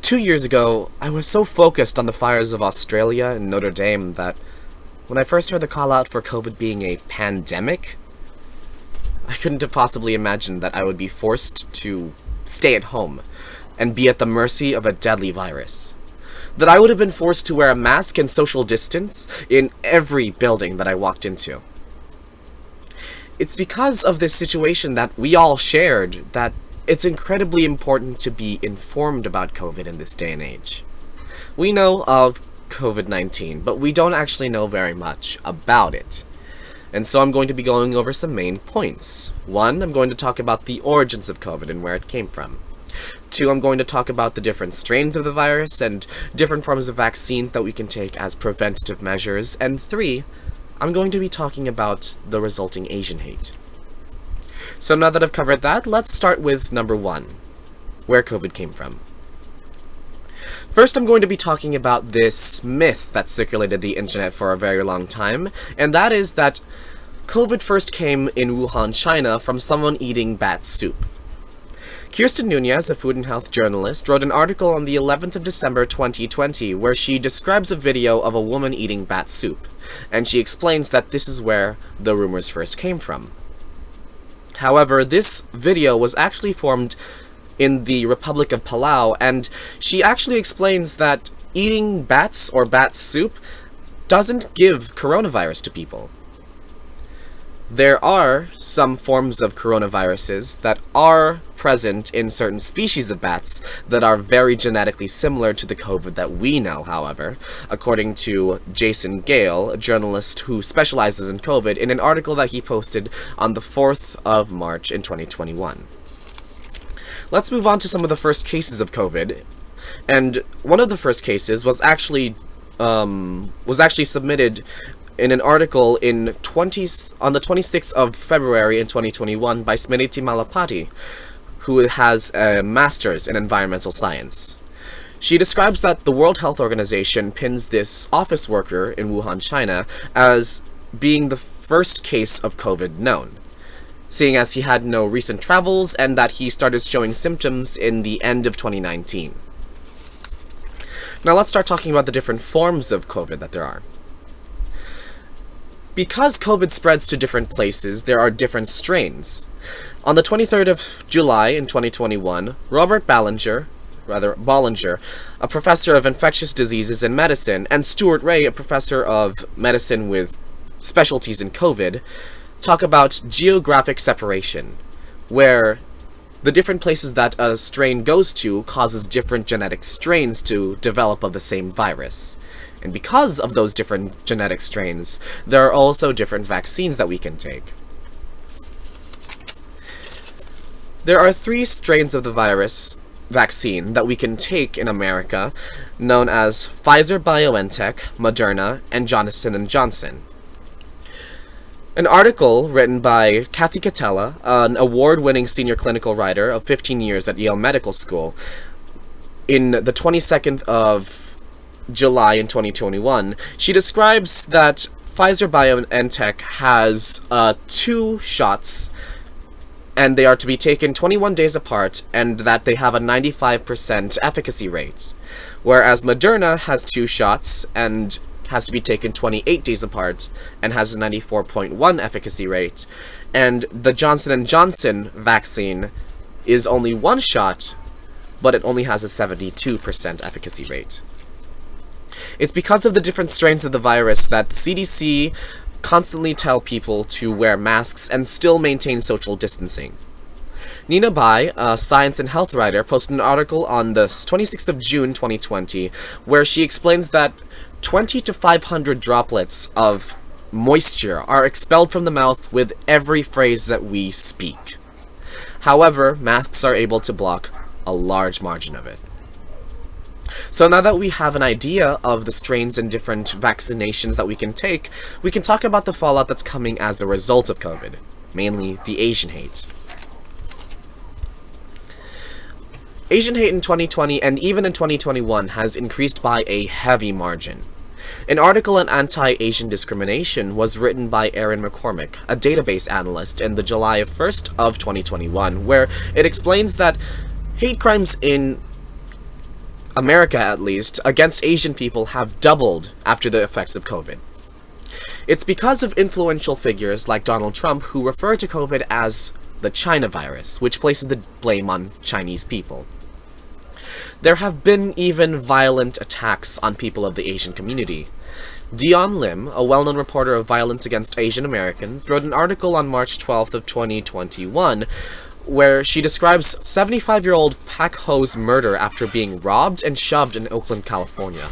2 years ago, I was so focused on the fires of Australia and Notre Dame that when I first heard the call out for COVID being a pandemic, I couldn't have possibly imagined that I would be forced to stay at home and be at the mercy of a deadly virus. That I would have been forced to wear a mask and social distance in every building that I walked into. It's because of this situation that we all shared that it's incredibly important to be informed about COVID in this day and age. We know of COVID-19, but we don't actually know very much about it. And so I'm going to be going over some main points. 1, I'm going to talk about the origins of COVID and where it came from. 2, I'm going to talk about the different strains of the virus and different forms of vaccines that we can take as preventative measures. And 3, I'm going to be talking about the resulting Asian hate. So now that I've covered that, let's start with number 1, where COVID came from. First, I'm going to be talking about this myth that circulated the internet for a very long time, and that is that COVID first came in Wuhan, China, from someone eating bat soup. Kirsten Nunez, a food and health journalist, wrote an article on the 11th of December 2020 where she describes a video of a woman eating bat soup, and she explains that this is where the rumors first came from. However, this video was actually formed in the Republic of Palau, and she actually explains that eating bats or bat soup doesn't give coronavirus to people. There are some forms of coronaviruses that are present in certain species of bats that are very genetically similar to the COVID that we know, however, according to Jason Gale, a journalist who specializes in COVID, in an article that he posted on the 4th of March in 2021. Let's move on to some of the first cases of COVID, and one of the first cases was actually submitted in an article on the 26th of February in 2021 by Smriti Malapati, who has a master's in environmental science. She describes that the World Health Organization pins this office worker in Wuhan, China, as being the first case of COVID known, seeing as he had no recent travels and that he started showing symptoms in the end of 2019. Now let's start talking about the different forms of COVID that there are. Because COVID spreads to different places, there are different strains. On the 23rd of July in 2021, Robert Ballinger, a professor of infectious diseases and medicine, and Stuart Ray, a professor of medicine with specialties in COVID, talk about geographic separation, where the different places that a strain goes to causes different genetic strains to develop of the same virus. And because of those different genetic strains, there are also different vaccines that we can take. There are 3 strains of the virus vaccine that we can take in America, known as Pfizer-BioNTech, Moderna, and Johnson & Johnson. An article written by Kathy Catella, an award-winning senior clinical writer of 15 years at Yale Medical School, in the 22nd of July in 2021, she describes that Pfizer-BioNTech has 2 shots, and they are to be taken 21 days apart, and that they have a 95% efficacy rate, whereas Moderna has 2 shots and has to be taken 28 days apart and has a 94.1 efficacy rate, and the Johnson & Johnson vaccine is only 1 shot, but it only has a 72% efficacy rate. It's because of the different strains of the virus that the CDC constantly tell people to wear masks and still maintain social distancing. Nina Bai, a science and health writer, posted an article on the 26th of June 2020 where she explains that 20 to 500 droplets of moisture are expelled from the mouth with every phrase that we speak. However, masks are able to block a large margin of it. So now that we have an idea of the strains and different vaccinations that we can take, we can talk about the fallout that's coming as a result of COVID, mainly the Asian hate. Asian hate in 2020 and even in 2021 has increased by a heavy margin. An article on anti-Asian discrimination was written by Aaron McCormick, a database analyst, in the July 1st of 2021, where it explains that hate crimes in America at least, against Asian people have doubled after the effects of COVID. It's because of influential figures like Donald Trump who refer to COVID as the China virus, which places the blame on Chinese people. There have been even violent attacks on people of the Asian community. Dion Lim, a well-known reporter of violence against Asian Americans, wrote an article on March 12th of 2021 where she describes 75-year-old Pak Ho's murder after being robbed and shoved in Oakland, California.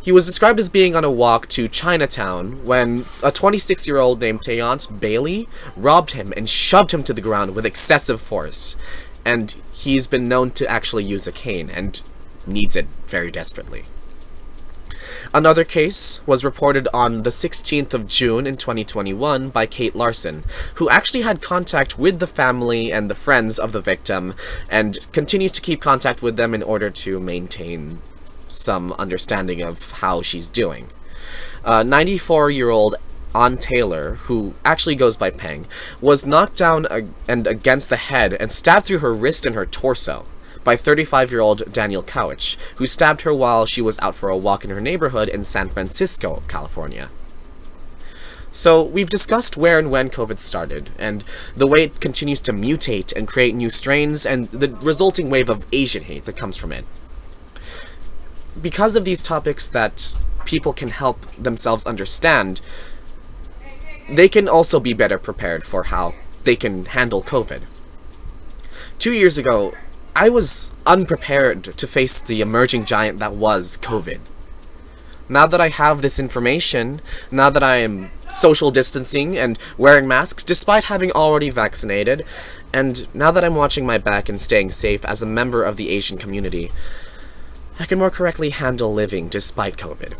He was described as being on a walk to Chinatown when a 26-year-old named Tayant Bailey robbed him and shoved him to the ground with excessive force. And he's been known to actually use a cane and needs it very desperately. Another case was reported on the 16th of June in 2021 by Kate Larson, who actually had contact with the family and the friends of the victim and continues to keep contact with them in order to maintain some understanding of how she's doing. 94-year-old An Taylor, who actually goes by Peng, was knocked down and against the head and stabbed through her wrist and her torso by 35-year-old Daniel Couch, who stabbed her while she was out for a walk in her neighborhood in San Francisco, California. So, we've discussed where and when COVID started, and the way it continues to mutate and create new strains, and the resulting wave of Asian hate that comes from it. Because of these topics that people can help themselves understand, they can also be better prepared for how they can handle COVID. 2 years ago, I was unprepared to face the emerging giant that was COVID. Now that I have this information, now that I am social distancing and wearing masks despite having already vaccinated, and now that I'm watching my back and staying safe as a member of the Asian community, I can more correctly handle living despite COVID.